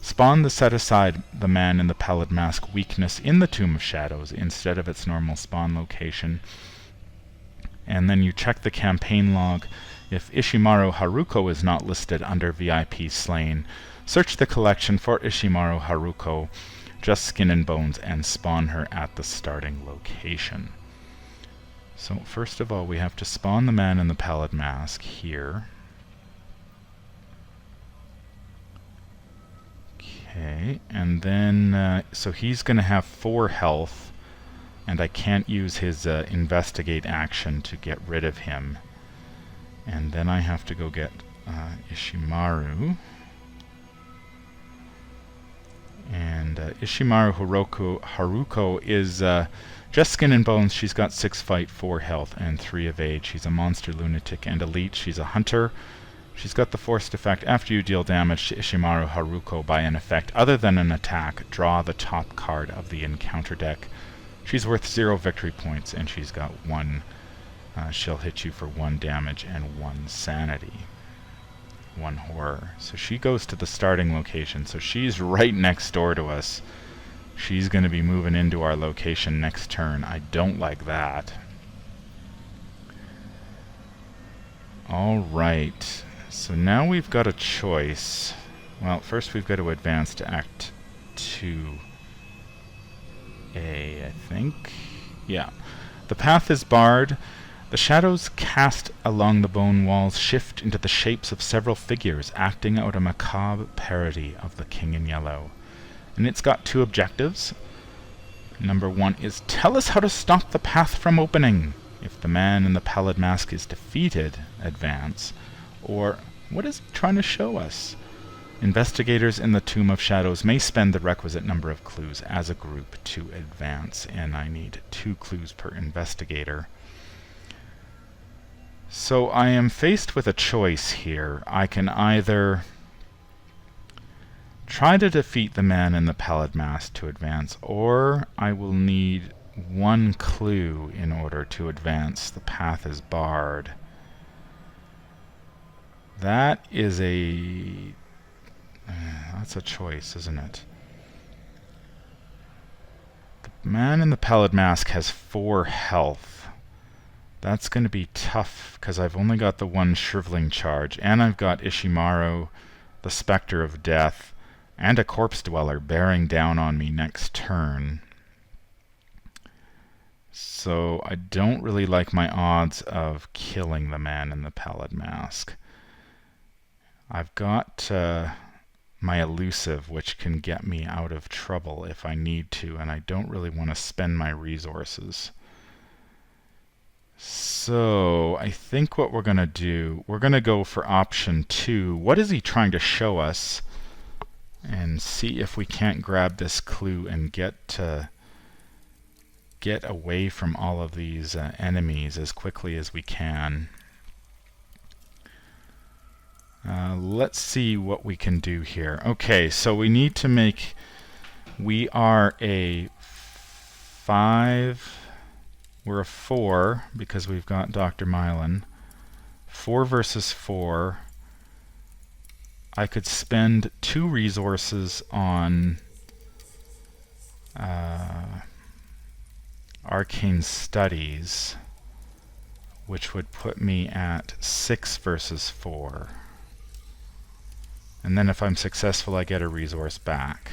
Spawn the set aside the man in the Pallid Mask weakness in the Tomb of Shadows instead of its normal spawn location. And then you check the campaign log. If Ishimaru Haruko is not listed under VIP Slain, search the collection for Ishimaru Haruko, just Skin and Bones, and spawn her at the starting location. So first of all, we have to spawn the man in the Pallid Mask here. Okay, and then, so he's going to have 4 health, and I can't use his investigate action to get rid of him. And then I have to go get Ishimaru. And Ishimaru Haruko is just Skin and Bones. She's got 6 fight, 4 health, and 3 evade. She's a monster, lunatic, and elite. She's a hunter. She's got the forced effect. After you deal damage to Ishimaru Haruko by an effect other than an attack, draw the top card of the encounter deck. She's worth 0 victory points, and she's got 1. She'll hit you for 1 damage and 1 sanity. 1 horror. So she goes to the starting location. So she's right next door to us. She's going to be moving into our location next turn. I don't like that. Alright. So now we've got a choice. Well, first we've got to advance to Act 2A, I think. Yeah. The path is barred. The shadows cast along the bone walls shift into the shapes of several figures, acting out a macabre parody of the King in Yellow. And it's got 2 objectives. Number 1 is tell us how to stop the path from opening. If the man in the Pallid Mask is defeated, advance. Or, what is it trying to show us? Investigators in the Tomb of Shadows may spend the requisite number of clues as a group to advance, and I need 2 clues per investigator. So I am faced with a choice here. I can either try to defeat the man in the Pallid Mask to advance, or I will need 1 clue in order to advance. The path is barred. That is that's a choice, isn't it? The man in the Pallid Mask has 4 health. That's going to be tough, because I've only got the 1 shriveling charge, and I've got Ishimaru, the Spectre of Death, and a Corpse Dweller bearing down on me next turn. So I don't really like my odds of killing the man in the Pallid Mask. I've got my elusive, which can get me out of trouble if I need to, and I don't really want to spend my resources. So I think what we're going to do, we're going to go for option 2. What is he trying to show us? And see if we can't grab this clue and get away from all of these enemies as quickly as we can. Let's see what we can do here. Okay, so we need to make... We are a 5... We're a 4, because we've got Dr. Mylan. 4 versus 4. I could spend 2 resources on Arcane Studies, which would put me at 6 versus 4. And then if I'm successful, I get a resource back.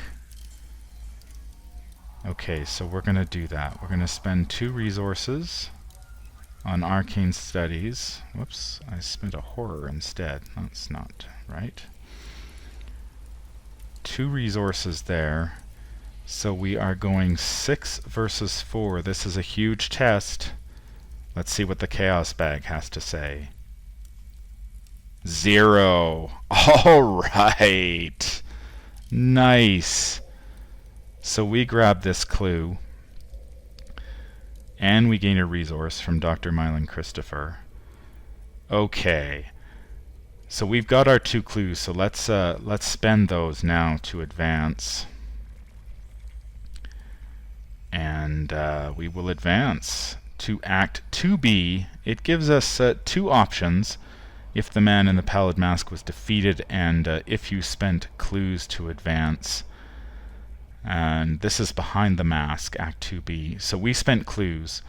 Okay, so we're going to do that. We're going to spend 2 resources on Arcane Studies. Whoops, I spent a horror instead. That's not right. 2 resources there. So we are going 6 versus 4. This is a huge test. Let's see what the Chaos Bag has to say. 0. Alright. Nice. So we grab this clue. And we gain a resource from Dr. Mylan Christopher. Okay. So we've got our 2 clues, so let's spend those now to advance. And we will advance to Act 2B. It gives us two options: if the man in the Pallid Mask was defeated, and if you spent clues to advance. And this is Behind the Mask, Act 2B. So we spent clues.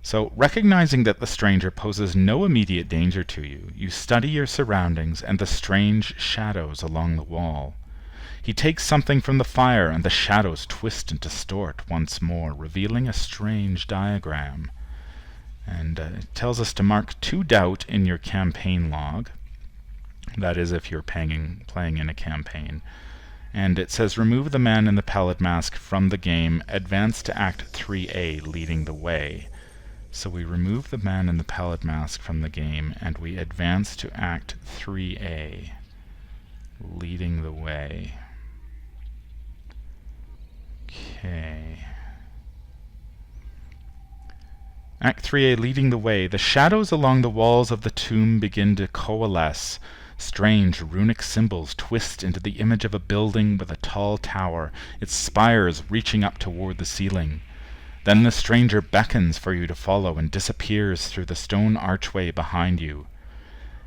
So, recognizing that the stranger poses no immediate danger to you, you study your surroundings and the strange shadows along the wall. He takes something from the fire, and the shadows twist and distort once more, revealing a strange diagram. And it tells us to mark 2 doubt in your campaign log. That is, if you're playing in a campaign. And it says, remove the man in the Pallid Mask from the game, advance to Act 3A, leading the way. So we remove the man in the Pallid Mask from the game, and we advance to Act 3A, leading the way. Okay. Act 3A, leading the way. The shadows along the walls of the tomb begin to coalesce. Strange runic symbols twist into the image of a building with a tall tower, its spires reaching up toward the ceiling. Then the stranger beckons for you to follow and disappears through the stone archway behind you.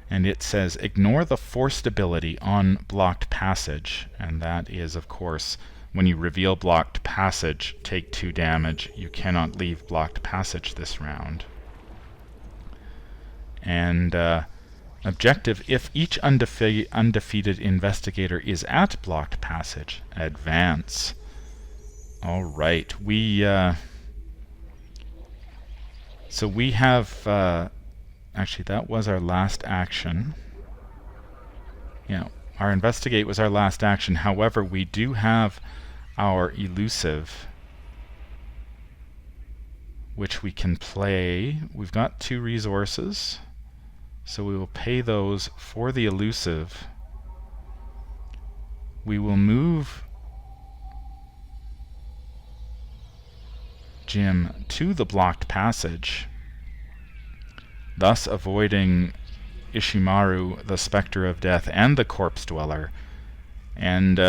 And it says, ignore the forced ability on blocked passage. And that is, of course, when you reveal blocked passage, take 2 damage. You cannot leave blocked passage this round. And objective, if each undefeated investigator is at blocked passage, advance. Alright, so we have, actually that was our last action. Yeah, our investigate was our last action. However, we do have our elusive, which we can play. We've got 2 resources, so we will pay those for the elusive. We will move Jim to the blocked passage, thus avoiding Ishimaru, the Spectre of Death, and the Corpse Dweller. And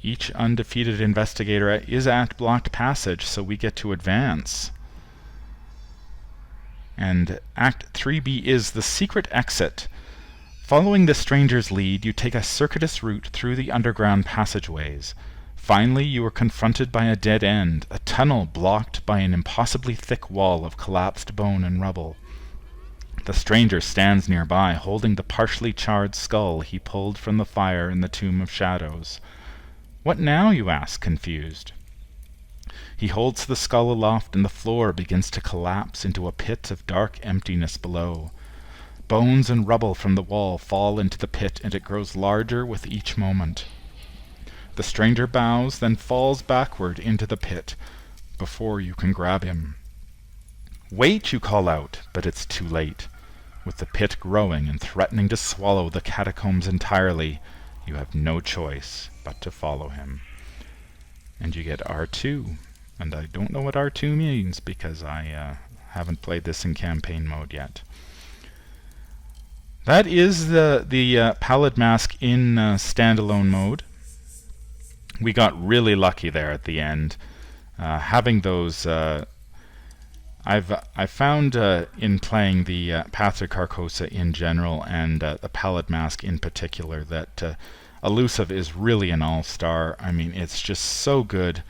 each undefeated investigator is at blocked passage, so we get to advance. And Act 3B is the secret exit. Following the stranger's lead, you take a circuitous route through the underground passageways. Finally, you are confronted by a dead end, a tunnel blocked by an impossibly thick wall of collapsed bone and rubble. The stranger stands nearby, holding the partially charred skull he pulled from the fire in the Tomb of Shadows. What now, you ask, confused? He holds the skull aloft, and the floor begins to collapse into a pit of dark emptiness below. Bones and rubble from the wall fall into the pit, and it grows larger with each moment. The stranger bows, then falls backward into the pit, before you can grab him. Wait, you call out, but it's too late. With the pit growing and threatening to swallow the catacombs entirely, you have no choice but to follow him. And you get R2. And I don't know what R2 means, because I haven't played this in campaign mode yet. That is the Pallid Mask in standalone mode. We got really lucky there at the end. Having those, I found in playing the Path to Carcosa in general, and the Pallid Mask in particular, that elusive is really an all-star. I mean, it's just so good.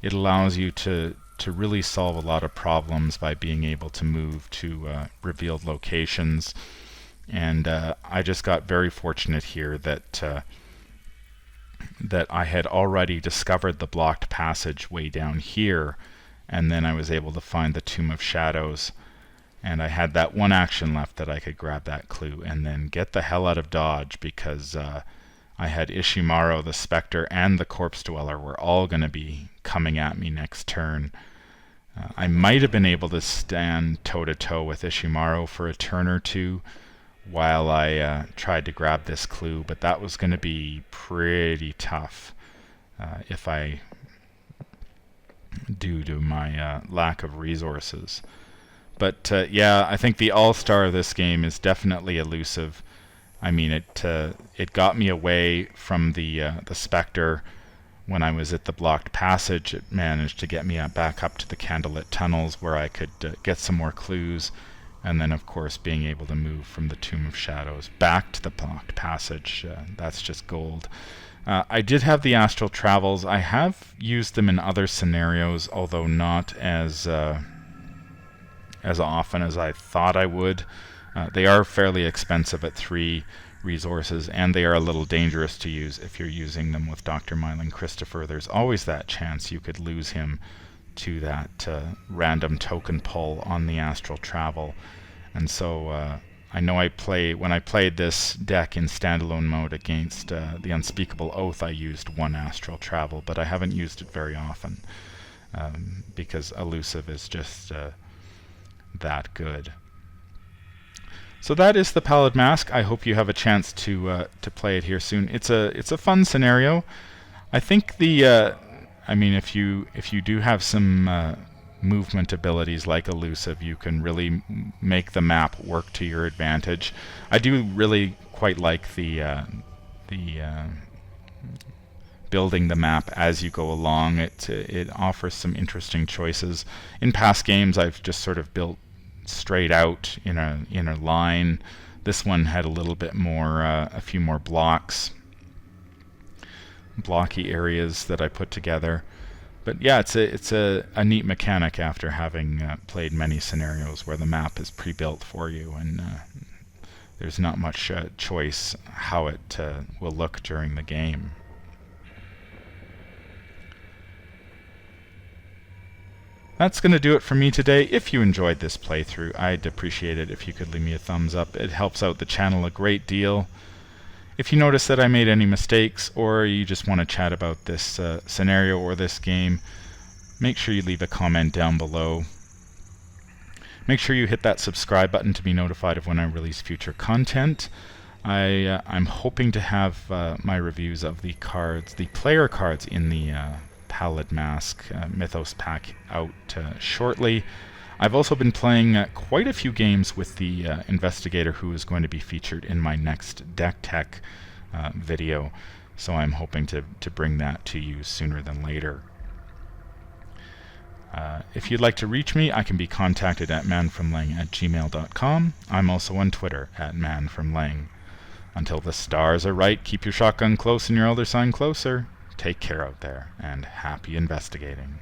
It allows you to really solve a lot of problems by being able to move to revealed locations. And I just got very fortunate here that I had already discovered the blocked passage way down here, and then I was able to find the Tomb of Shadows, and I had that one action left that I could grab that clue and then get the hell out of Dodge, because I had Ishimaru, the Spectre, and the Corpse Dweller were all going to be coming at me next turn. I might have been able to stand toe-to-toe with Ishimaru for a turn or two while I tried to grab this clue, but that was going to be pretty tough due to my lack of resources. But yeah, I think the all-star of this game is definitely elusive. I mean, it got me away from the Spectre when I was at the blocked passage, it managed to get me back up to the candlelit tunnels where I could get some more clues, and then of course being able to move from the Tomb of Shadows back to the blocked passage, that's just gold. I did have the astral travels. I have used them in other scenarios, although not as often as I thought I would. They are fairly expensive at 3 resources, and they are a little dangerous to use if you're using them with Dr. Myling Christopher. There's always that chance you could lose him to that random token pull on the astral travel. And so I know when I played this deck in standalone mode against the Unspeakable Oath, I used 1 astral travel, but I haven't used it very often because elusive is just that good. So that is the Pallid Mask. I hope you have a chance to play it here soon. It's a fun scenario. I think if you do have some movement abilities like elusive, you can really make the map work to your advantage. I do really quite like the building the map as you go along. It offers some interesting choices. In past games, I've just sort of built straight out in a line. This one had a little bit more, a few more blocky areas that I put together. But yeah, it's a neat mechanic after having played many scenarios where the map is pre-built for you, and there's not much choice how it will look during the game. That's going to do it for me today. If you enjoyed this playthrough, I'd appreciate it if you could leave me a thumbs up. It helps out the channel a great deal. If you notice that I made any mistakes, or you just want to chat about this scenario or this game, make sure you leave a comment down below. Make sure you hit that subscribe button to be notified of when I release future content. I'm hoping to have my reviews of the player cards in the Pallid Mask Mythos pack out shortly. I've also been playing quite a few games with the investigator who is going to be featured in my next deck tech video, so I'm hoping to bring that to you sooner than later. If you'd like to reach me, I can be contacted at manfromlang@gmail.com. I'm also on Twitter at manfromlang. Until the stars are right, keep your shotgun close and your elder sign closer. Take care out there, and happy investigating.